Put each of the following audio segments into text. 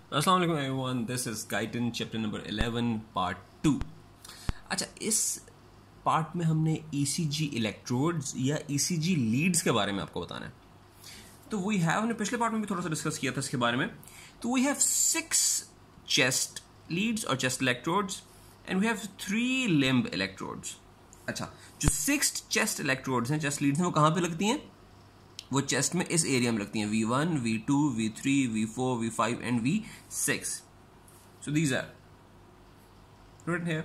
अस्सलाम वालेकुम everyone, this is Guyton chapter number 11 part 2। अच्छा, इस पार्ट में हमने ईसीजी इलेक्ट्रोड्स या ईसीजी लीड्स के बारे में आपको बताना है। तो वी हैव, हमने पिछले पार्ट में भी थोड़ा सा डिस्कस किया था इसके बारे में। तो वी हैव 6 चेस्ट लीड्स और chest electrodes and we have 3 limb electrodes. अच्छा, जो 6 चेस्ट इलेक्ट्रोड्स हैं, चेस्ट लीड्स हैं, वो कहाँ पे लगती हैं? वो चेस्ट में इस एरिया में लगती हैं, V1, V2, V3, V4, V5 and V6। So these are written here.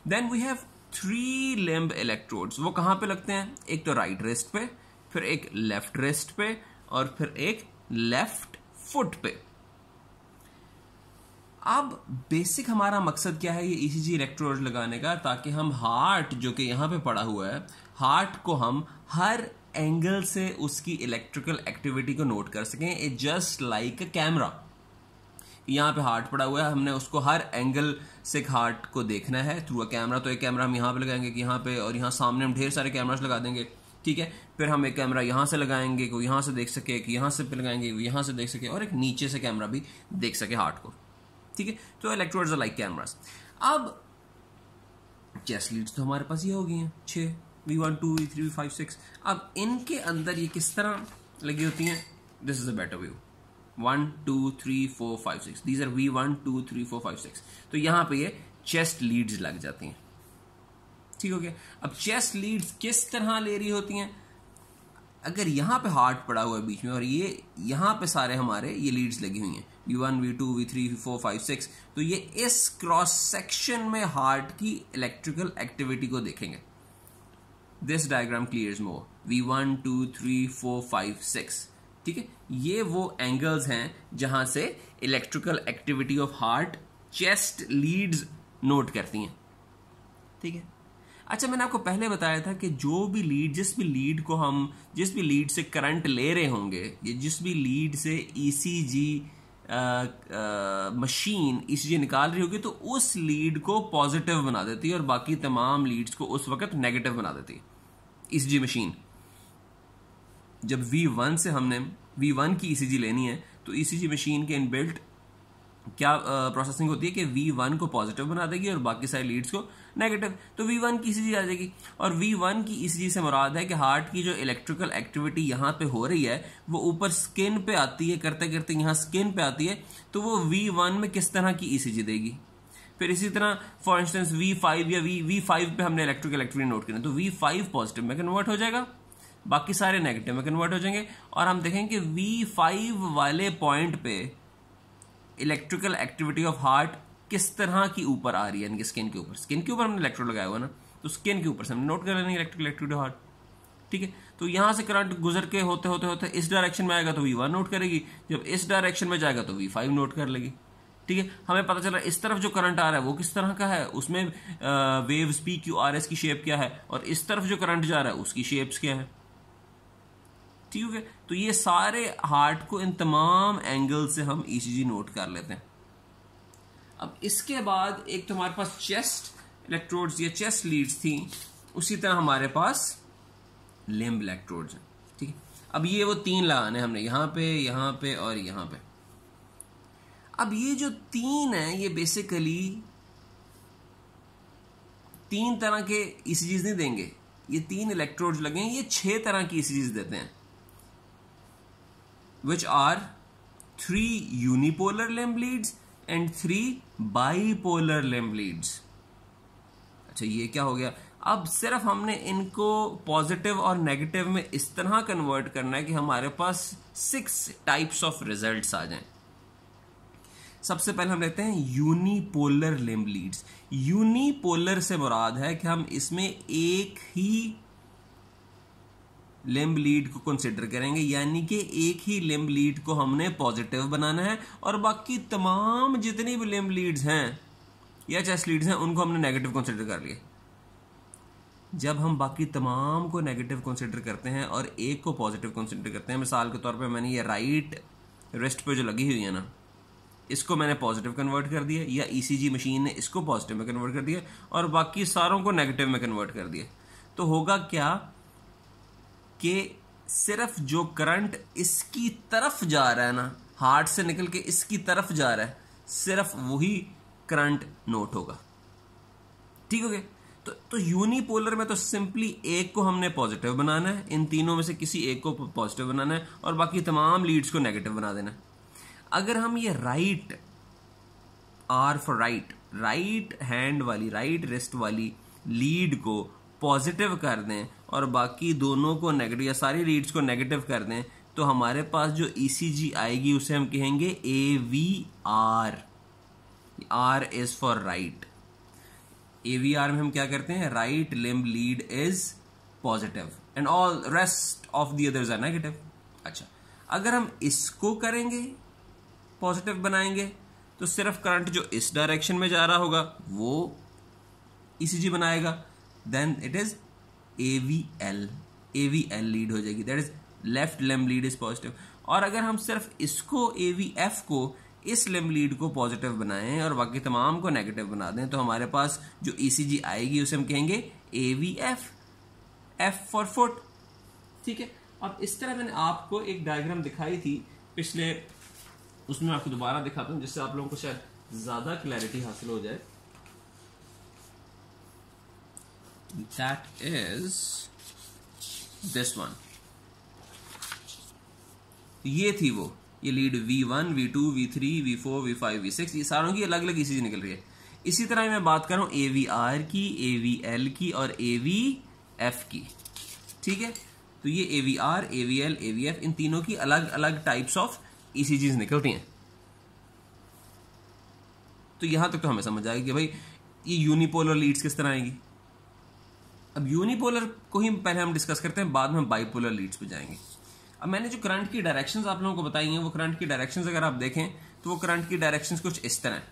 Then we have 3 limb electrodes. वो कहाँ पे लगते हैं? एक तो राइट रिस्ट पे, फिर एक लेफ्ट रिस्ट पे और फिर एक लेफ्ट फुट पे। अब बेसिक हमारा मकसद क्या है ये ईसीजी इलेक्ट्रोड लगाने का, ताकि हम हार्ट जो कि यहाँ पे पड़ा हुआ है, हार्ट को हम हर एंगल से उसकी इलेक्ट्रिकल एक्टिविटी को नोट कर सकें। It just like a camera. यहाँ पे हार्ट पड़ा हुआ है, हमने उसको हर एंगल से हार्ट को देखना है थ्रू अ कैमरा। तो एक कैमरा हम यहाँ पे लगाएंगे कि यहाँ पे, और यहाँ सामने हम ढेर सारे कैमरास लगा देंगे, ठीक है। फिर हम एक कैमरा यहाँ से लगाएंगे कि यहाँ से देख सके, कि यहाँ से लगाएंगे यहाँ से देख सके, और एक नीचे से कैमरा भी देख सके हार्ट को, ठीक है। तो इलेक्ट्रोड्स आर लाइक कैमरास। अब चेस्ट लीड्स तो हमारे पास ये हो गई हैं 6, V1, 2, V3, V5, 6। अब इनके अंदर ये किस तरह लगी होती हैं? This is a better view. 1, 2, 3, 4, 5, 6। These are V1, 2, 3, 4, 5, 6। तो यहां पे ये चेस्ट लीड्स लग जाती हैं, ठीक हो गया। अब चेस्ट लीड्स किस तरह ले रही होती हैं? अगर यहां पे हार्ट पड़ा हुआ है बीच में और ये यहां पे सारे हमारे ये लीड्स लगी हुई हैं, V1, V2, V3, V4, 5, 6, तो ये इस क्रॉस सेक्शन में हार्ट की इलेक्ट्रिकल एक्टिविटी को देखेंगे। This diagram clears more. V1, 2, 3, 4, 5, 6, ठीक है। ये वो एंगल्स हैं जहां से electrical activity of heart chest leads note करती हैं, ठीक है। अच्छा, मैंने आपको पहले बताया था कि जो भी लीड, जिस भी लीड से करंट ले रहे होंगे, ये जिस भी लीड से ईसीजी मशीन ईसीजी निकाल रही होगी, तो उस लीड को पॉजिटिव बना देती है और बाकी तमाम लीड्स को उस वक्त नेगेटिव बना देती है ईसीजी मशीन। जब V1 से हमने V1 की ईसीजी लेनी है, तो ईसीजी मशीन के इनबिल्ट क्या प्रोसेसिंग होती है कि V1 को पॉजिटिव बना देगी और बाकी सारे लीड्स को नेगेटिव। तो V1 की ईसीजी आ जाएगी, और V1 की ईसीजी से मुराद है कि हार्ट की जो इलेक्ट्रिकल एक्टिविटी यहाँ पे हो रही है वो ऊपर स्किन पे आती है, करते करते यहाँ स्किन पे आती है, तो वो V1 में किस तरह की ईसीजी देगी। फिर इसी तरह फॉर इंस्टेंस V5 या V5 पे हमने इलेक्ट्रिकल एक्टिविटी नोट करनी है, तो V5 पॉजिटिव में कन्वर्ट हो जाएगा, बाकी सारे नेगेटिव में कन्वर्ट हो जाएंगे, और हम देखेंगे V5 वाले पॉइंट पे इलेक्ट्रिकल एक्टिविटी ऑफ हार्ट किस तरह की ऊपर आ रही है, इनके स्किन के ऊपर। स्किन के ऊपर हमने इलेक्ट्रोड लगाया हुआ ना, तो स्किन के ऊपर से हमने नोट कर लेंगे इलेक्ट्रिकल एक्टिविटी ऑफ हार्ट, ठीक है। तो यहां से करंट गुजर के होते होते होते इस डायरेक्शन में आएगा तो V1 नोट करेगी, जब इस डायरेक्शन में जाएगा तो V5 नोट कर लेगी, ठीक है। हमें पता चला इस तरफ जो करंट आ रहा है वो किस तरह का है, उसमें वेव्स PQRS की शेप क्या है, और इस तरफ जो करंट जा रहा है उसकी शेप्स क्या है, ठीक है। तो ये सारे हार्ट को इन तमाम एंगल से हम ईसीजी नोट कर लेते हैं। अब इसके बाद एक तो हमारे पास चेस्ट इलेक्ट्रोड्स या चेस्ट लीड्स थी, उसी तरह हमारे पास लिम्ब इलेक्ट्रोड्स हैं, ठीक है। अब ये वो 3 लगाने हमने यहाँ पे और यहाँ पे। अब ये जो 3 है, ये बेसिकली 3 तरह के ईसीजीज नहीं देंगे, ये 3 इलेक्ट्रोड्स लगे हैं, ये 6 तरह की ईसीजीज देते हैं, which are 3 unipolar limb leads and 3 bipolar limb leads। अच्छा, ये क्या हो गया? अब सिर्फ हमने इनको पॉजिटिव और नेगेटिव में इस तरह कन्वर्ट करना है कि हमारे पास 6 टाइप्स ऑफ रिजल्ट्स आ जाएं। सबसे पहले हम लेते हैं यूनिपोलर लिम्ब लीड्स। यूनिपोलर से मुराद है कि हम इसमें एक ही लिम्ब लीड को कंसिडर करेंगे, यानी कि एक ही लिम्ब लीड को हमने पॉजिटिव बनाना है और बाकी तमाम जितनी भी लिम्ब लीड्स हैं या चेस्ट लीड्स हैं उनको हमने नेगेटिव कंसिडर कर लिया। जब हम बाकी तमाम को नेगेटिव कंसिडर करते हैं और एक को पॉजिटिव कंसिडर करते हैं, मिसाल के तौर पे मैंने ये राइट रिस्ट पे जो लगी हुई है ना, इसको मैंने पॉजिटिव कन्वर्ट कर दिया, या ईसीजी मशीन ने इसको पॉजिटिव में कन्वर्ट कर दिया और बाकी सारों को नेगेटिव में कन्वर्ट कर दिया, तो होगा क्या कि सिर्फ जो करंट इसकी तरफ जा रहा है ना, हार्ट से निकल के इसकी तरफ जा रहा है, सिर्फ वही करंट नोट होगा। ठीक हो गया? तो यूनिपोलर में तो सिंपली एक को हमने पॉजिटिव बनाना है, इन तीनों में से किसी एक को पॉजिटिव बनाना है और बाकी तमाम लीड्स को नेगेटिव बना देना है। अगर हम ये right, R for right hand वाली, राइट रिस्ट वाली लीड को पॉजिटिव कर दें और बाकी दोनों को नेगेटिव या सारी लीड्स को नेगेटिव कर दें, तो हमारे पास जो ईसीजी आएगी उसे हम कहेंगे AVR। R is for right. AVR में हम क्या करते हैं, right limb lead is positive and all rest of the others are negative. अच्छा, अगर हम इसको करेंगे, पॉजिटिव बनाएंगे, तो सिर्फ करंट जो इस डायरेक्शन में जा रहा होगा वो ईसीजी बनाएगा, then it is AVL lead हो जाएगी, that is left limb lead is positive. और अगर हम सिर्फ इसको AVF को, इस लिम्ब लीड को पॉजिटिव बनाएं और बाकी तमाम को नेगेटिव बना दें, तो हमारे पास जो ईसीजी आएगी उसे हम कहेंगे AVF, F फॉर फुट। ठीक है? अब इस तरह मैंने आपको एक डायग्राम दिखाई थी पिछले, उसमें आपको दोबारा दिखाता हूं जिससे आप लोगों को शायद ज्यादा क्लैरिटी हासिल हो जाए। That is this one. ये थी वो, ये lead V1, V2, V3, V4, V5, V6, ये सारों की अलग अलग ईसीजी निकल रही है। इसी तरह मैं बात कर रहा हूं AVR की, AVL की और AVF की। ठीक है? तो ये AVR, AVL, AVF, इन तीनों की अलग अलग टाइप्स ऑफ ईसीजीज निकलती हैं। तो यहां तक तो हमें समझ आएगी कि भाई ये यूनिपोलर लीड्स किस तरह आएंगी। अब यूनिपोलर को ही पहले हम डिस्कस करते हैं, बाद में हम बाइपोलर लीड्स पे जाएंगे। अब मैंने जो करंट की डायरेक्शंस आप लोगों को बताई हैं, वो करंट की डायरेक्शंस अगर आप देखें तो वो करंट की डायरेक्शंस कुछ इस तरह हैं।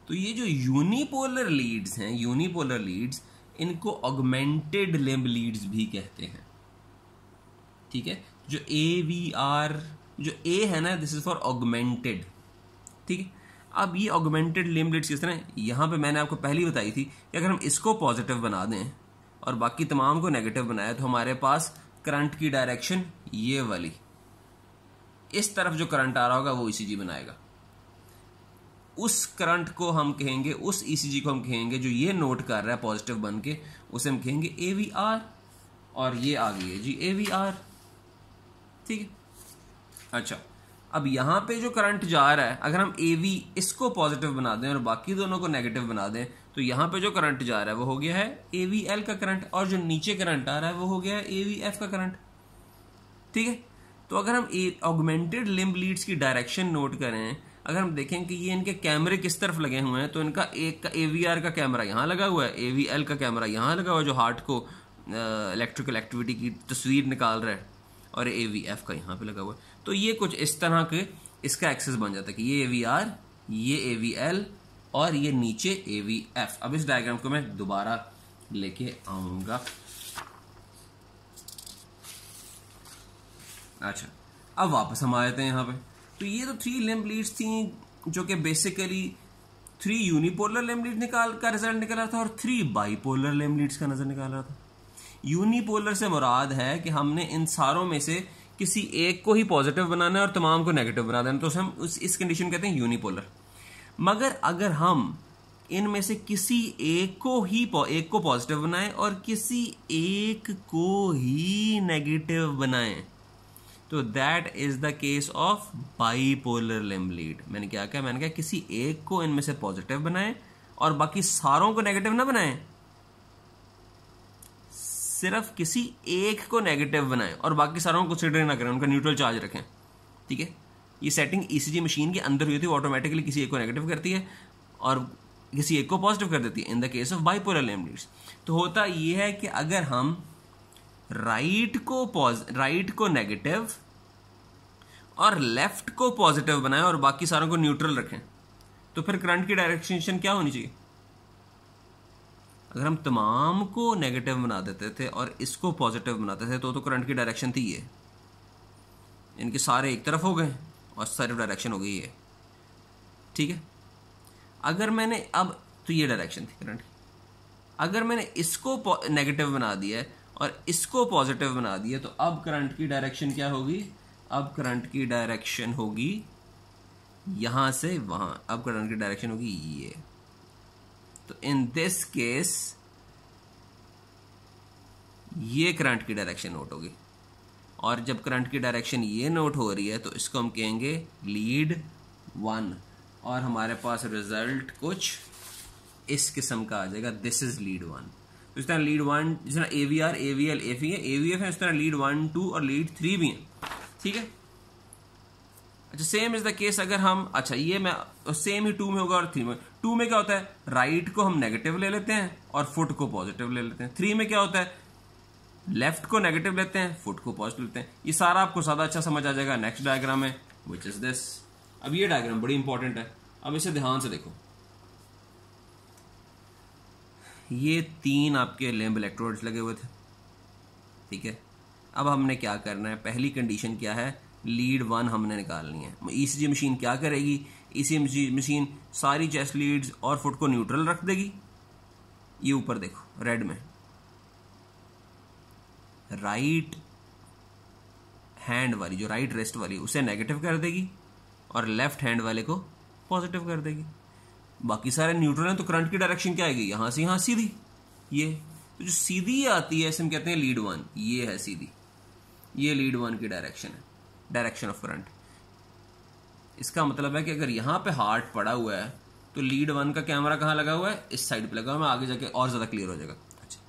तो ये जो यूनिपोलर लीड्स हैं, यूनिपोलर लीड्स, इनको ऑगमेंटेड लिम्ब लीड्स भी कहते हैं। ठीक है? जो AVR, जो A है ना, दिस इज फॉर ऑगमेंटेड। ठीक है? अब ये ऑगमेंटेड लिम्ब लीड्स किस तरह है, यहां पे मैंने आपको पहले ही बताई थी कि अगर हम इसको पॉजिटिव बना दें और बाकी तमाम को नेगेटिव बनाए, तो हमारे पास करंट की डायरेक्शन ये वाली, इस तरफ जो करंट आ रहा होगा वो ईसीजी बनाएगा। उस करंट को हम कहेंगे, उस ईसीजी को हम कहेंगे जो ये नोट कर रहा है पॉजिटिव बन के, उसे हम कहेंगे AVR। और ये आ गई है जी AVR। ठीक है? अच्छा, अब यहां पे जो करंट जा रहा है, अगर हम इसको पॉजिटिव बना दें और बाकी दोनों को नेगेटिव बना दें, तो यहां पे जो करंट जा रहा है वो हो गया है AVL का करंट, और जो नीचे करंट आ रहा है वो हो गया है AVF का करंट। ठीक है? तो अगर हम ऑगमेंटेड लिम्ब लीड्स की डायरेक्शन नोट करें, अगर हम देखें कि ये इनके कैमरे किस तरफ लगे हुए हैं, तो इनका एक का AVR का कैमरा यहां लगा हुआ है, AVL का कैमरा यहां लगा हुआ है जो हार्ट को इलेक्ट्रिकल एक्टिविटी की तस्वीर निकाल रहा है, और AVF का यहां पे लगा हुआ है। तो ये कुछ इस तरह के इसका एक्सेस बन जाता है कि ये AVR, ये AVL और ये नीचे AVF। अब इस डायग्राम को मैं दोबारा लेके आऊंगा। अच्छा, अब वापस हम आए थे यहां पे। तो ये तो 3 लिम्ब लीड्स थी जो कि बेसिकली 3 यूनिपोलर लिम्ब लीड का रिजल्ट निकल रहा था और 3 बाइपोलर लिम्ब लीड्स का नजर निकाल रहा था। यूनिपोलर से मुराद है कि हमने इन सारों में से किसी एक को ही पॉजिटिव बनाना है और तमाम को नेगेटिव बना देना, तो हम इस कंडीशन कहते हैं यूनिपोलर। मगर अगर हम इनमें से किसी एक को पॉजिटिव बनाएं और किसी एक को ही नेगेटिव बनाएं, तो that is the case of bipolar limb lead. मैंने क्या कहा, मैंने कहा किसी एक को इनमें से पॉजिटिव बनाएं और बाकी सारों को नेगेटिव ना बनाएं, सिर्फ किसी एक को नेगेटिव बनाएं और बाकी सारों को कंसीडर ना करें, उनका न्यूट्रल चार्ज रखें। ठीक है? ये सेटिंग ईसीजी मशीन के अंदर हुई थी, ऑटोमेटिकली किसी एक को नेगेटिव करती है और किसी एक को पॉजिटिव कर देती है in the case of bipolar limb leads. तो होता यह है कि अगर हम राइट को नेगेटिव और लेफ्ट को पॉजिटिव बनाएं और बाकी सारों को न्यूट्रल रखें, तो फिर करंट की डायरेक्शन क्या होनी चाहिए? अगर हम तमाम को नेगेटिव बना देते थे और इसको पॉजिटिव बनाते थे, तो करंट की डायरेक्शन थी ये, इनके सारे एक तरफ हो गए और सारी डायरेक्शन हो गई है। ठीक है? अगर मैंने तो ये डायरेक्शन थी करंट की। अगर मैंने इसको नेगेटिव बना दिया और इसको पॉजिटिव बना दिया, तो अब करंट की डायरेक्शन क्या होगी? अब करंट की डायरेक्शन होगी यहां से वहां, अब करंट की डायरेक्शन होगी ये। तो इन दिस केस ये करंट की डायरेक्शन नोट होगी, और जब करंट की डायरेक्शन ये नोट हो रही है तो इसको हम कहेंगे लीड 1, और हमारे पास रिजल्ट कुछ इस किस्म का आ जाएगा, दिस इज लीड 1। तो इस तरह लीड 1 जिस तरह AVR, AVL, AVF है, इस तरह लीड 1, 2 और लीड 3 भी है। ठीक है, अच्छा सेम इज द केस अगर हम, अच्छा ये मैं सेम ही 2 में होगा और 3 में। 2 में क्या होता है, राइट को हम नेगेटिव ले लेते हैं और फुट को पॉजिटिव ले लेते हैं। 3 में क्या होता है, लेफ्ट को नेगेटिव लेते हैं, फुट को पॉजिटिव लेते हैं। ये सारा आपको ज्यादा अच्छा समझ आ जाएगा नेक्स्ट डायग्राम में, विच इज दिस। अब ये डायग्राम बड़ी इंपॉर्टेंट है, अब इसे ध्यान से देखो। ये 3 आपके लिम्ब इलेक्ट्रोड्स लगे हुए थे, ठीक है। अब हमने क्या करना है, पहली कंडीशन क्या है, लीड 1 हमने निकालनी है। ECG मशीन क्या करेगी, ECG मशीन सारी चेस्ट लीड्स और फुट को न्यूट्रल रख देगी। ये ऊपर देखो रेड में, राइट हैंड वाली जो राइट रेस्ट वाली उसे नेगेटिव कर देगी और लेफ्ट हैंड वाले को पॉजिटिव कर देगी। बाकी सारे न्यूट्रल हैं, तो करंट की डायरेक्शन क्या आएगी, यहां से यहां सीधी। ये तो जो सीधी आती है इसे हम कहते हैं लीड 1, ये है सीधी, ये लीड 1 की डायरेक्शन है, डायरेक्शन ऑफ करंट। इसका मतलब है कि अगर यहां पे हार्ट पड़ा हुआ है तो लीड 1 का कैमरा कहां लगा हुआ है, इस साइड पे लगा हुआ है। आगे जाके और ज्यादा क्लियर हो जाएगा। अच्छा,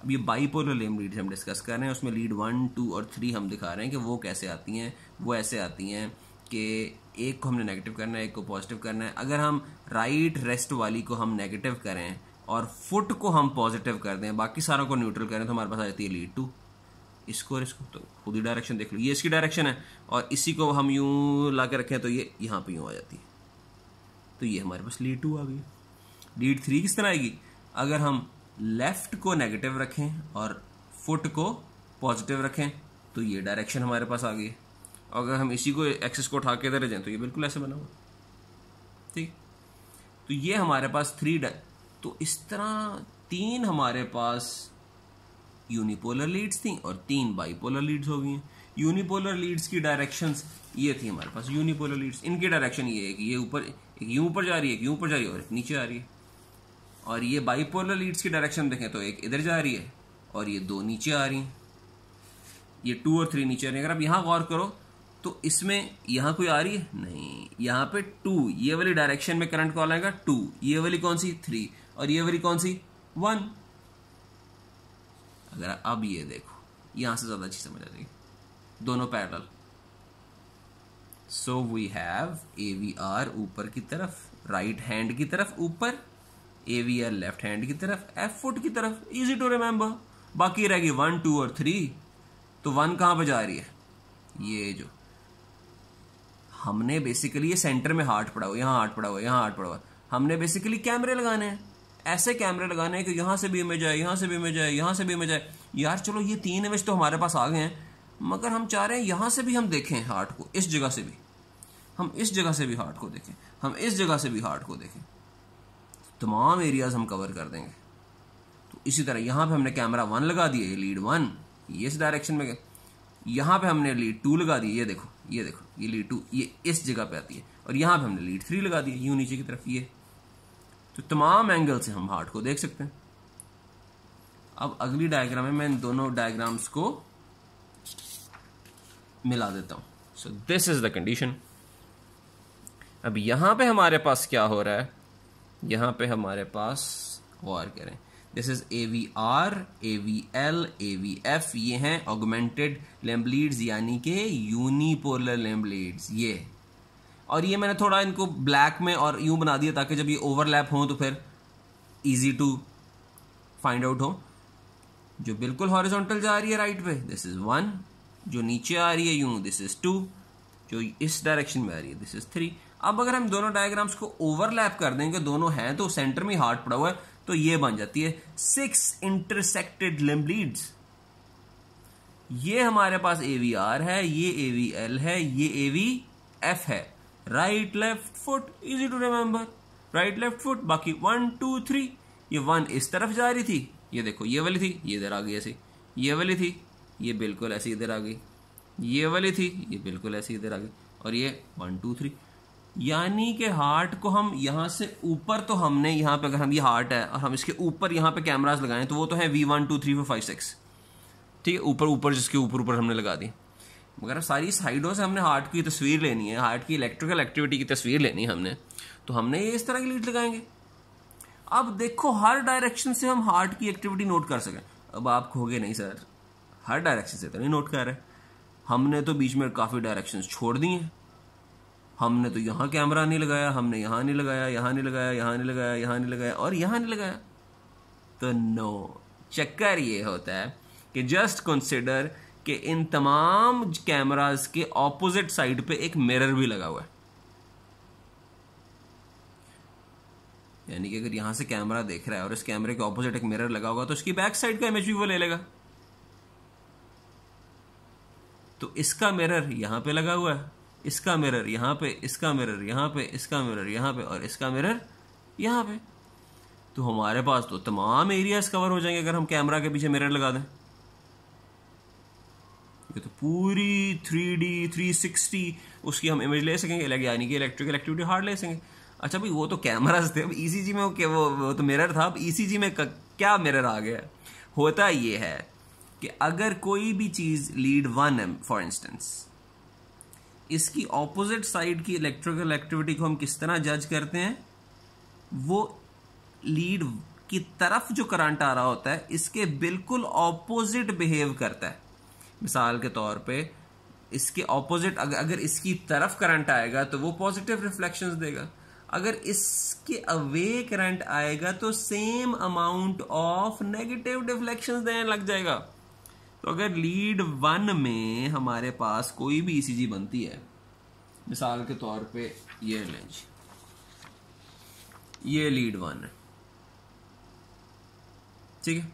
अब ये बाइपोलर लिम्ब लीड्स हम डिस्कस कर रहे हैं, उसमें लीड 1, 2 और 3 हम दिखा रहे हैं कि वो कैसे आती हैं। वो ऐसे आती हैं कि एक को हमने नेगेटिव करना है, एक को पॉजिटिव करना है। अगर हम राइट रेस्ट वाली को हम नेगेटिव करें और फुट को हम पॉजिटिव कर दें, बाकी सारों को न्यूट्रल करें, तो हमारे पास आ जाती है लीड 2। इसको और इसको तो खुद ही डायरेक्शन देख लो, ये इसकी डायरेक्शन है, और इसी को हम यूं ला के रखें तो ये यहां पे यूं आ जाती है। तो ये हमारे पास लीड 2 आ गई। लीड 3 किस तरह आएगी, अगर हम लेफ्ट को नेगेटिव रखें और फुट को पॉजिटिव रखें तो ये डायरेक्शन हमारे पास आ गई। अगर हम इसी को एक्सिस को उठा के इधर जाएं तो ये बिल्कुल ऐसे बना हुआ, ठीक। तो ये हमारे पास 3 तो इस तरह 3 हमारे पास यूनिपोलर लीड्स थी और 3 बाइपोलर लीड्स हो गई हैं। यूनिपोलर लीड्स की डायरेक्शंस ये थी हमारे पास, यूनिपोलर लीड्स, इनकी डायरेक्शन ये है कि ये ऊपर, एक यूं ऊपर जा रही है, एक यूं ऊपर जा रही है और एक नीचे आ रही है। और ये बाइपोलर लीड्स की डायरेक्शन देखें तो एक इधर जा रही है और ये 2 नीचे आ रही हैं, ये 2 और 3 नीचे आ रही है। अगर आप यहां गौर करो तो इसमें यहां कोई आ रही है नहीं, यहां पे 2, ये वाली डायरेक्शन में करंट कौन आएगा 2, ये वाली कौन सी 3 और ये वाली कौन सी 1। अगर अब ये देखो यहां से ज्यादा अच्छी समझ आ जाएगी, दोनों parallel. So we have AVR ऊपर की तरफ, राइट हैंड की तरफ ऊपर, AVL लेफ्ट हैंड की तरफ, F फुट की तरफ, इजी टू रिमेंबर। बाकी रहेगी 1, 2 और 3। तो 1 कहां पे जा रही है, ये जो हमने बेसिकली ये सेंटर में हार्ट पड़ा हुआ, यहां हार्ट पड़ा हुआ, यहां हार्ट पड़ा हुआ, हमने बेसिकली कैमरे लगाने हैं, ऐसे कैमरे लगाने हैं कि यहां से भी इमेज आए, यहां से भी इमेज आए, यहां से भी इमेज आए। यार चलो ये 3 इमेज तो हमारे पास आ गए हैं, मगर हम चाह रहे हैं यहां से भी हम देखें हार्ट को, इस जगह से भी हम, इस जगह से भी हार्ट को देखें, हम इस जगह से भी हार्ट को देखें, तमाम एरियाज हम कवर कर देंगे। तो इसी तरह यहां पे हमने कैमरा 1 लगा दिया, ये लीड 1 ये इस डायरेक्शन में, यहां पे हमने लीड 2 लगा दी, ये देखो ये देखो, ये लीड 2 ये इस जगह पे आती है, और यहां पे हमने लीड 3 लगा दी यूं नीचे की तरफ। ये तो तमाम एंगल से हम हार्ट को देख सकते हैं। अब अगली डायग्राम में मैं इन दोनों डायग्राम्स को मिला देता हूं। So this is the condition. अब यहां पे हमारे पास क्या हो रहा है, यहां पे हमारे पास गौर करें, this is AVR, AVL, AVF, ये हैं ऑगमेंटेड लिम्ब लीड्स यानी कि यूनिपोलर लिम्ब लीड्स ये। और ये मैंने थोड़ा इनको ब्लैक में और यूं बना दिया ताकि जब ये ओवरलैप हो तो फिर इजी टू फाइंड आउट हो। जो बिल्कुल हॉरिजॉन्टल जा रही है राइट पे, दिस इज 1, जो नीचे आ रही है यूं, दिस इज 2, जो इस डायरेक्शन में आ रही है, दिस इज 3। अब अगर हम दोनों डायग्राम्स को ओवरलैप कर देंगे, दोनों हैं तो सेंटर में हार्ट पड़ा हुआ है, तो ये बन जाती है 6 इंटरसेक्टेड लिम्ब लीड्स। ये हमारे पास AVR है, ये AVL है, ये AVF है। Right left foot, easy to remember, right left foot. बाकी 1, 2, 3, ये 1 इस तरफ जा रही थी, ये देखो ये वाली थी, ये इधर आ गई ऐसे, ये वाली थी, ये बिल्कुल ऐसे इधर आ गई। ये वाली थी, ये बिल्कुल ऐसे इधर आ गई, और ये 1 2 3। यानी कि हार्ट को हम यहाँ से ऊपर, तो हमने यहाँ पे, अगर हम ये हार्ट है और हम इसके ऊपर यहाँ पे कैमरास लगाएं तो वो तो है V1 2 3 4 5 6, ठीक है, ऊपर ऊपर, जिसके ऊपर ऊपर हमने लगा दी। मगर सारी साइडों से हमने हार्ट की तस्वीर लेनी है, हार्ट की इलेक्ट्रिकल एक्टिविटी की तस्वीर लेनी है हमने, तो हमने ये इस तरह की लीड लगाएंगे। अब देखो हर डायरेक्शन से हम हार्ट की एक्टिविटी नोट कर सकें। अब आप कहोगे नहीं सर, हर डायरेक्शन से तो नहीं नोट कर रहे, हमने तो बीच में काफ़ी डायरेक्शंस छोड़ दी हैं। हमने तो यहाँ कैमरा नहीं लगाया, हमने यहाँ नहीं लगाया, यहाँ नहीं लगाया, यहाँ नहीं लगाया, यहाँ नहीं लगाया और यहाँ नहीं लगाया। तो नो, चक्कर ये होता है कि जस्ट कंसिडर कि इन तमाम कैमरास के ऑपोजिट साइड पे एक मिरर भी लगा हुआ है। यानी कि अगर यहां से कैमरा देख रहा है और इस कैमरे के ऑपोजिट एक मिरर लगा होगा तो उसकी बैक साइड का इमेज भी वो ले लेगा। तो इसका मिरर यहां पे लगा हुआ है, इसका मिरर यहां पे, इसका मिरर यहां पे, इसका मिरर यहां पे और इसका मिरर यहां पे। तो हमारे पास तो तमाम एरियाज कवर हो जाएंगे अगर हम कैमरा के पीछे मिरर लगा दें। ये तो पूरी 3D 360 उसकी हम इमेज ले सकेंगे, यानी कि इलेक्ट्रिकल एक्टिविटी हार्ट ले सकेंगे। अच्छा भाई, वो तो कैमरास थे, अब ECG में वो तो मिरर था, अब ECG में क्या मिरर आ गया। होता ये है कि अगर कोई भी चीज लीड 1 है फॉर इंस्टेंस, इसकी ऑपोजिट साइड की इलेक्ट्रिकल एक्टिविटी को हम किस तरह जज करते हैं, वो लीड की तरफ जो करंट आ रहा होता है इसके बिल्कुल ऑपोजिट बिहेव करता है। मिसाल के तौर पे इसके ऑपोजिट, अगर इसकी तरफ करंट आएगा तो वो पॉजिटिव रिफ्लेक्शंस देगा, अगर इसके अवे करंट आएगा तो same amount of negative deflections देने लग जाएगा। तो अगर लीड 1 में हमारे पास कोई भी ECG बनती है, मिसाल के तौर पे ये लेंज, ये लीड 1 है, ठीक है।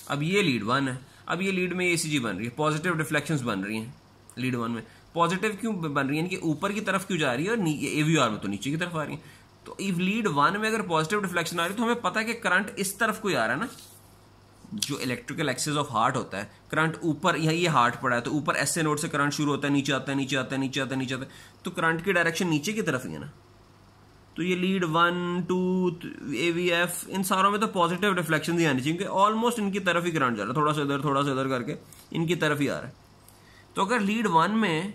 अब ये लीड 1 है, अब ये लीड में ECG बन रही है, पॉजिटिव डिफ्लेक्शंस बन रही हैं लीड 1 में। पॉजिटिव क्यों बन रही है, यानी कि ऊपर की तरफ क्यों जा रही है, और AVR में तो नीचे की तरफ आ रही है। तो इफ लीड 1 में अगर पॉजिटिव डिफ्लेक्शन आ रही है तो हमें पता है कि करंट इस तरफ को ही आ रहा है ना। जो इलेक्ट्रिकल एक्सिस ऑफ हार्ट होता है, करंट ऊपर, ये हार्ट पड़ा है तो ऊपर ऐसे नोड से करंट शुरू होता है, नीचे आता है, नीचे आता है, नीचे आता है, नीचे आता है, तो करंट की डायरेक्शन नीचे की तरफ ही है ना। तो ये लीड 1 2 AVF इन सारों में तो पॉजिटिव डिफ्लेक्शन ही आनी चाहिए, क्योंकि ऑलमोस्ट इनकी तरफ ही करंट जा रहा है, थोड़ा सा इधर थोड़ा सा इधर करके इनकी तरफ ही आ रहा है। तो अगर लीड 1 में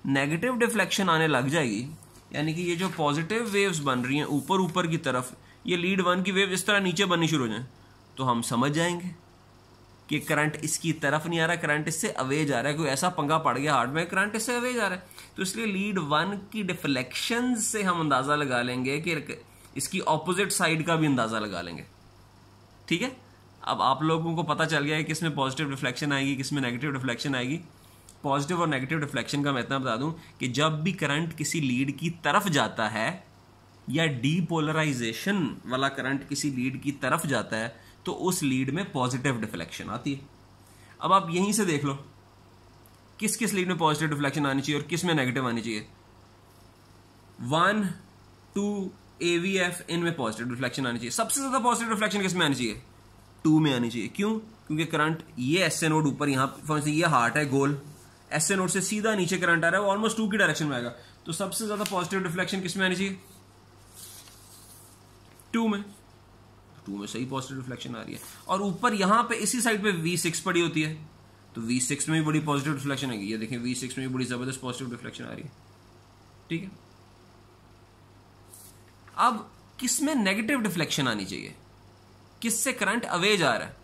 नेगेटिव डिफ्लेक्शन आने लग जाएगी, यानी कि ये जो पॉजिटिव वेव्स बन रही हैं ऊपर ऊपर की तरफ, ये लीड 1 की वेव इस तरह नीचे बननी शुरू हो जाए, तो हम समझ जाएंगे कि करंट इसकी तरफ नहीं आ रहा, करंट इससे अवे जा रहा है। कोई ऐसा पंगा पड़ गया हार्ट में, करंट इससे अवे जा रहा है। तो इसलिए लीड 1 की डिफ्लेक्शन से हम अंदाजा लगा लेंगे कि इसकी ऑपोजिट साइड का भी अंदाजा लगा लेंगे, ठीक है। अब आप लोगों को पता चल गया है किसमें पॉजिटिव डिफ्लेक्शन आएगी, किसमें नेगेटिव डिफ्लेक्शन आएगी। पॉजिटिव और नेगेटिव डिफ्लेक्शन का मैं इतना बता दूं कि जब भी करंट किसी लीड की तरफ जाता है या डीपोलराइजेशन वाला करंट किसी लीड की तरफ जाता है तो उस लीड में पॉजिटिव डिफ्लेक्शन आती है। अब आप यहीं से देख लो किस किस लीड में पॉजिटिव डिफ्लेक्शन आनी चाहिए और किस में नेगेटिव आनी चाहिए। 1 2 AVF इनमें पॉजिटिव डिफ्लेक्शन आनी चाहिए। सबसे ज्यादा पॉजिटिव डिफ्लेक्शन किस में आनी चाहिए, 2 में आनी चाहिए। क्यों? क्योंकि करंट ये SN नोड ऊपर, यहाँ ये हार्ट है गोल, SN नोड से सीधा नीचे करंट आ रहा है, वो ऑलमोस्ट 2 की डायरेक्शन में आएगा। तो सबसे ज्यादा पॉजिटिव डिफ्लेक्शन किस में आनी चाहिए, 2 में। 2 में सही पॉजिटिव डिफ्लेक्शन आ रही है। और ऊपर यहां पे इसी साइड पे V6 पड़ी होती है, तो V6 में भी बड़ी पॉजिटिव डिफ्लेक्शन आएगी। ये देखें V6 में भी बड़ी जबरदस्त पॉजिटिव डिफ्लेक्शन आ रही है, ठीक है। अब किस में नेगेटिव डिफ्लेक्शन आनी चाहिए, किससे करंट अवे जा रहा है,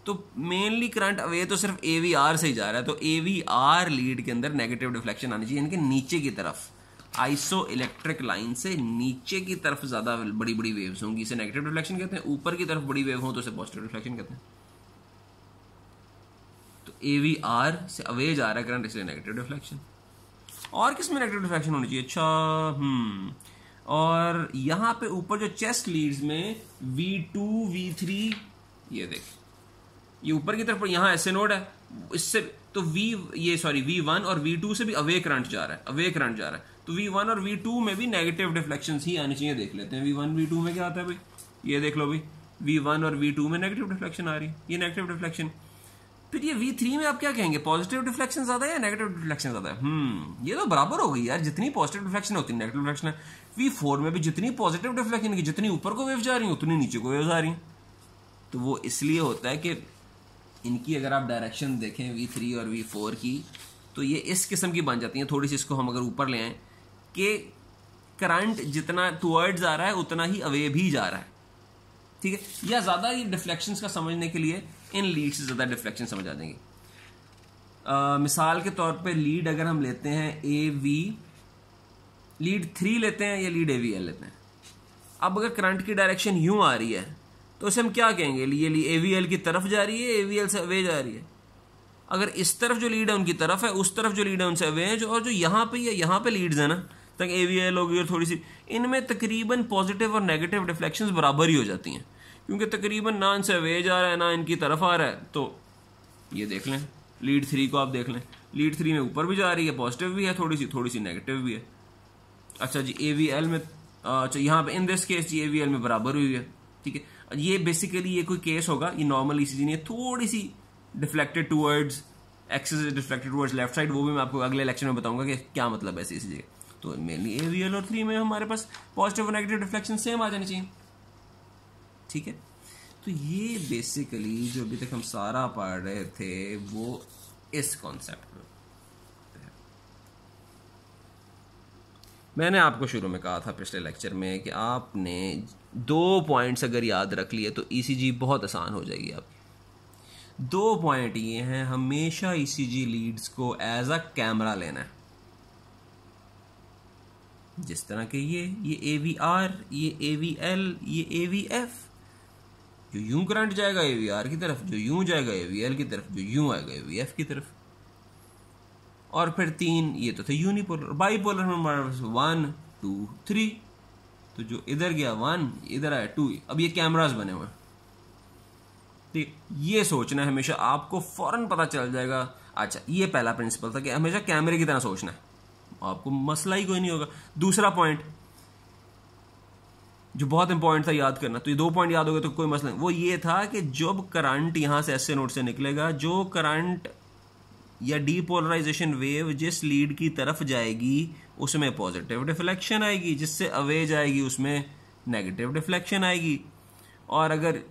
तो मेनली करंट अवे तो सिर्फ AVR से ही जा रहा है। तो AVR लीड के अंदर नेगेटिव डिफ्लेक्शन आनी चाहिए, यानी कि नीचे की तरफ, आइसो इलेक्ट्रिक लाइन से नीचे की तरफ ज्यादा बड़ी बड़ी वेव्स होंगी, इसे नेगेटिव डिफ्लेक्शन कहते हैं। ऊपर की तरफ बड़ी वेव हो तो इसे पॉजिटिव डिफ्लेक्शन कहते हैं। तो AVR से अवे जा रहा है करंट, इसलिए नेगेटिव डिफ्लेक्शन। और किस में नेगेटिव डिफ्लेक्शन होनी चाहिए, अच्छा और यहां पे ऊपर जो चेस्ट लीड्स में V2 V3, ये देख ये ऊपर की तरफ यहां ऐसे नोड है, इससे तो V1 और V2 से भी अवे करंट जा रहा है, अवे करंट जा रहा है। तो V1 और V2 में भी नेगेटिव डिफ्लेक्शन ही आनी चाहिए। देख लेते हैं V1 V2 में क्या आता है भाई, ये देख लो भाई, V1 और V2 में नेगेटिव डिफ्लेक्शन आ रही है, ये नेगेटिव डिफ्लेक्शन। फिर ये V3 में आप क्या कहेंगे, पॉजिटिव डिफ्लेक्शन ज्यादा है या नेगेटिव डिफ्लेक्शन ज्यादा है? ये तो बराबर हो गई यार, जितनी पॉजिटिव डिफ्लेक्शन होती है नेगेटिव डिफ्लेक्शन है। V4 में भी जितनी पॉजिटिव डिफ्लेक्शन की, जितनी ऊपर को वेव जा रही है उतनी नीचे को वेव आ रही है। तो वो इसलिए होता है कि इनकी अगर आप डायरेक्शन देखें V3 और V4 की, तो ये इस किस्म की बन जाती हैं। थोड़ी सी इसको हम अगर ऊपर ले आए कि करंट जितना टुवर्ड्स आ रहा है उतना ही अवे भी जा रहा है, ठीक है। या ज्यादा ये डिफ्लेक्शंस का समझने के लिए इन लीड से ज्यादा डिफ्लेक्शन समझ आ जाएंगे। मिसाल के तौर पे लीड अगर हम लेते हैं AV, लीड 3 लेते हैं या लीड AVL लेते हैं। अब अगर करंट की डायरेक्शन यूं आ रही है तो उसे हम क्या कहेंगे, ये AVL की तरफ जा रही है, AVL से अवे जा रही है। अगर इस तरफ जो लीड है उनकी तरफ है, उस तरफ जो लीड है उनसे अवे है, और जो यहाँ पे या यहाँ पे लीड्स है ना, तक AVL होगी और थोड़ी सी, इनमें तकरीबन पॉजिटिव और नेगेटिव डिफ्लेक्शंस बराबर ही हो जाती हैं, क्योंकि तकरीबन ना इनसे अवे जा रहा है ना इनकी तरफ आ रहा है। तो ये देख लें, लीड 3 को आप देख लें, लीड 3 में ऊपर भी जा रही है, पॉजिटिव भी है, थोड़ी सी नेगेटिव भी है। अच्छा जी, AVL में, अच्छा यहाँ पे इन दिस केस जी AVL में बराबर हुई है, ठीक है। ये बेसिकली ये कोई केस होगा, ये नॉर्मल ECG नहीं है, थोड़ी सी deflected towards axis, deflected towards left side, वो भी मैं आपको अगले लेक्चर में बताऊंगा कि क्या मतलब है ECG। तो मेनली AVL और 3 में हमारे पास पॉजिटिव और नेगेटिव डिफ्लेक्शन सेम आ जानी चाहिए, ठीक है। तो ये बेसिकली जो अभी तक हम सारा पढ़ रहे थे वो इस कॉन्सेप्ट में। मैंने आपको शुरू में कहा था पिछले लेक्चर में कि आपने 2 पॉइंट्स अगर याद रख लिए तो ECG बहुत आसान हो जाएगी आपकी। 2 पॉइंट ये हैं, हमेशा ECG लीड्स को एज अ कैमरा लेना है, जिस तरह के ये AVR, ये AVL, ये AVF। जो यूं करंट जाएगा AVR की तरफ, जो यूं जाएगा AVL की तरफ, जो यूं आएगा AVF की तरफ। और फिर 3 ये तो थे यूनिपोलर। बाईपोलर में हमारे पास 1 2 3, तो जो इधर गया 1, इधर आया 2। अब ये कैमरास बने हुए हैं, ठीक। ये सोचना है हमेशा, आपको फौरन पता चल जाएगा। अच्छा, ये पहला प्रिंसिपल था कि हमेशा कैमरे की तरह सोचना है, आपको मसला ही कोई नहीं होगा। दूसरा पॉइंट जो बहुत इंपॉर्टेंट था याद करना, तो ये 2 पॉइंट याद हो गए तो कोई मसला नहीं। वो ये था कि जब करंट यहां से ऐसे नोड से निकलेगा, जो करंट या डीपोलराइजेशन वेव जिस लीड की तरफ जाएगी उसमें पॉजिटिव डिफ्लेक्शन आएगी, जिससे अवे जाएगी उसमें नेगेटिव डिफ्लेक्शन आएगी। और अगर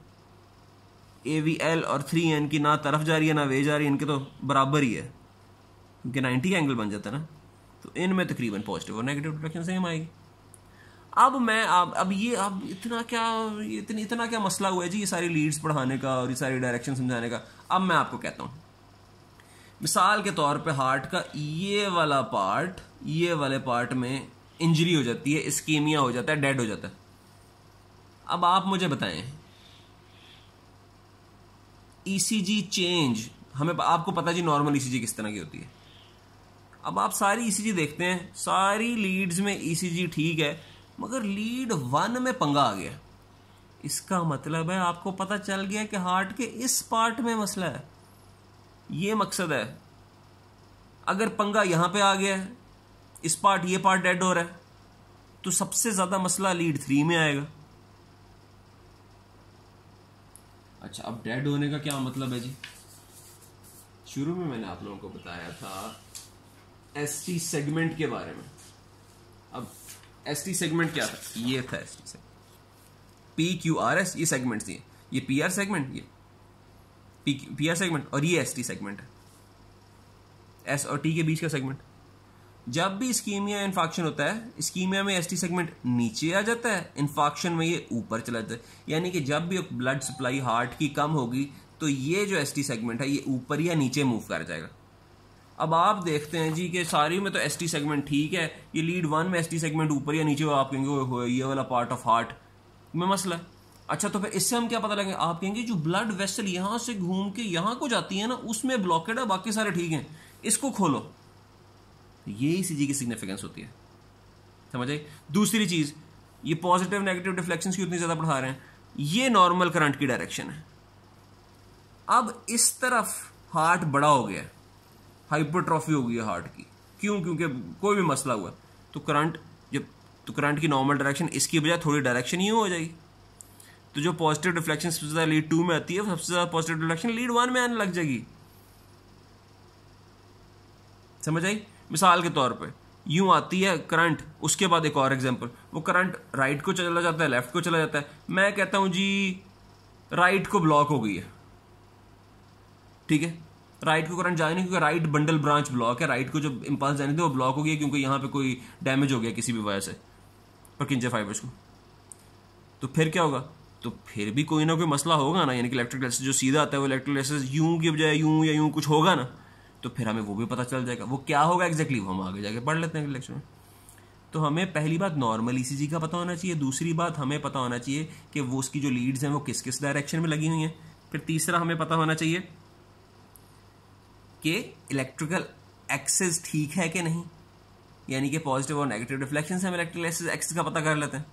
AVL और 3N की ना तरफ जा रही है ना वे जा रही है, इनके तो बराबर ही है क्योंकि 90 एंगल बन जाता है ना, तो इनमें तकरीबन पॉजिटिव और नेगेटिव डिफ्लेक्शन सेम आएगी। अब इतना क्या मसला हुआ है जी ये सारी लीड्स पढ़ाने का और ये सारी डायरेक्शन समझाने का। अब मैं आपको कहता हूं, मिसाल के तौर पे हार्ट का ये वाले पार्ट में इंजरी हो जाती है, इस्कीमिया हो जाता है, डेड हो जाता है। अब आप मुझे बताएं, ECG चेंज, आपको पता जी नॉर्मल ECG किस तरह की होती है। अब आप सारी ECG देखते हैं, सारी लीड्स में ECG ठीक है, मगर लीड 1 में पंगा आ गया। इसका मतलब है आपको पता चल गया कि हार्ट के इस पार्ट में मसला है, ये मकसद है। अगर पंगा यहां पे आ गया है, ये पार्ट डेड हो रहा है, तो सबसे ज्यादा मसला लीड 3 में आएगा। अच्छा, अब डेड होने का क्या मतलब है जी? शुरू में मैंने आप लोगों को बताया था ST सेगमेंट के बारे में। अब ST सेगमेंट क्या था? ये था ST सेगमेंट, PQRS ये सेगमेंट्स दिए, ये PR सेगमेंट, ये PR सेगमेंट, और ये ST सेगमेंट है, S और T के बीच का सेगमेंट। जब भी इस्कीमिया इन्फाक्शन होता है, इस्कीमिया में ST सेगमेंट नीचे आ जाता है, इन्फाक्शन में ये ऊपर चला जाता है। यानी कि जब भी ब्लड सप्लाई हार्ट की कम होगी तो ये जो ST सेगमेंट है ये ऊपर या नीचे मूव कर जाएगा। अब आप देखते हैं जी कि सारी में तो ST सेगमेंट ठीक है, ये लीड 1 में ST सेगमेंट ऊपर या नीचे हो, आप कहेंगे ये वाला पार्ट ऑफ हार्ट में मसला है। अच्छा, तो फिर इससे हम क्या पता लगेगा? आप कहेंगे जो ब्लड वेसल यहां से घूम के यहां को जाती है ना, उसमें ब्लॉकेड है, बाकी सारे ठीक हैं, इसको खोलो। ये ECG की सिग्निफिकेंस होती है, समझ आई? दूसरी चीज, ये पॉजिटिव नेगेटिव डिफ्लेक्शंस क्यों इतनी ज्यादा पढ़ा रहे हैं? ये नॉर्मल करंट की डायरेक्शन है। अब इस तरफ हार्ट बड़ा हो गया, हाइपरट्रॉफी हो गई है हार्ट की, क्यों? क्योंकि कोई भी मसला हुआ तो करंट की नॉर्मल डायरेक्शन इसकी बजाय थोड़ी डायरेक्शन यूं हो जाएगी। तो जो पॉजिटिव डिफ्लेक्शन सबसे ज्यादा लीड 2 में आती है, सबसे ज्यादा पॉजिटिव डिफ्लेक्शन लीड 1 में आने लग जाएगी। समझ आई? मिसाल के तौर पे यूं आती है करंट, उसके बाद एक और एग्जांपल, वो करंट राइट को चला जाता है, लेफ्ट को चला जाता है, मैं कहता हूं जी राइट को ब्लॉक हो गई है, ठीक है, राइट को करंट जाए नहीं क्योंकि राइट बंडल ब्रांच ब्लॉक है, राइट को जो इंपल्स जाने थे वो ब्लॉक हो गया क्योंकि यहां पे कोई डैमेज हो गया किसी भी वजह से परकिंजे फाइबर्स को। तो फिर क्या होगा? तो फिर भी कोई ना कोई मसला होगा ना, यानी कि इलेक्ट्रोलाइसिस जो सीधा आता है वो इलेक्ट्रोलाइसिस यूं की बजाय यूं या यूं कुछ होगा ना, तो फिर हमें वो भी पता चल जाएगा। वो क्या होगा एग्जैक्टली वो हम आगे जाके पढ़ लेते हैं लेक्चर में। तो हमें पहली बात नॉर्मल ईसीजी का पता होना चाहिए, दूसरी बात हमें पता होना चाहिए कि वो उसकी जो लीड्स हैं वो किस किस डायरेक्शन में लगी हुई हैं, फिर तीसरा हमें पता होना चाहिए कि इलेक्ट्रिकल एक्सेस ठीक है कि नहीं, यानी कि पॉजिटिव और नेगेटिव रिफ्लेक्शन से हम इलेक्ट्रोलाइसिस एक्सेस का पता कर लेते हैं,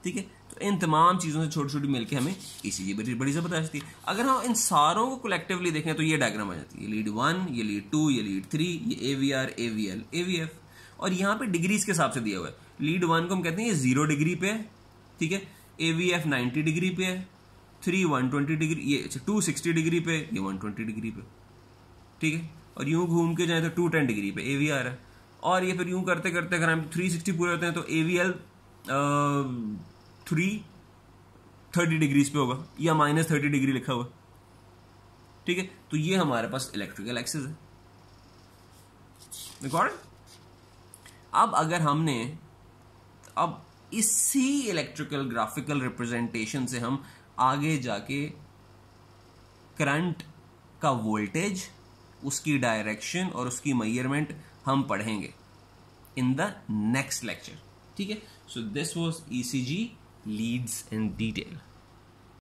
ठीक है। तो इन तमाम चीज़ों से छोटी छोटी मिलकर हमें ईसीजी बड़ी ज़बरदस्त थी। अगर हम इन सारों को कलेक्टिवली देखें तो ये डायग्राम आ जाती है, ये लीड 1, ये लीड 2, ये लीड 3, ये AVR, AVL, AVF, और यहाँ पे डिग्रीज के हिसाब से दिया हुआ है। लीड 1 को हम कहते हैं ये 0 डिग्री पे है, ठीक है, AVF 90 डिग्री पे है, 3 120 डिग्री, ये 2 60 डिग्री पे, ये 120 डिग्री पे, ठीक है, और यूं घूम के जाए तो 210 डिग्री पे AVR है, और ये फिर यूं करते करते अगर हम 360 पूरे होते हैं तो AVL 330 डिग्रीज पे होगा या -30 डिग्री लिखा हुआ, ठीक है। तो ये हमारे पास इलेक्ट्रिकल एक्सेस है, रिकॉर्ड। अब अगर हमने अब इसी इलेक्ट्रिकल ग्राफिकल रिप्रेजेंटेशन से हम आगे जाके करंट का वोल्टेज, उसकी डायरेक्शन और उसकी मेजरमेंट हम पढ़ेंगे इन द नेक्स्ट लेक्चर, ठीक है। So this was ECG leads in detail.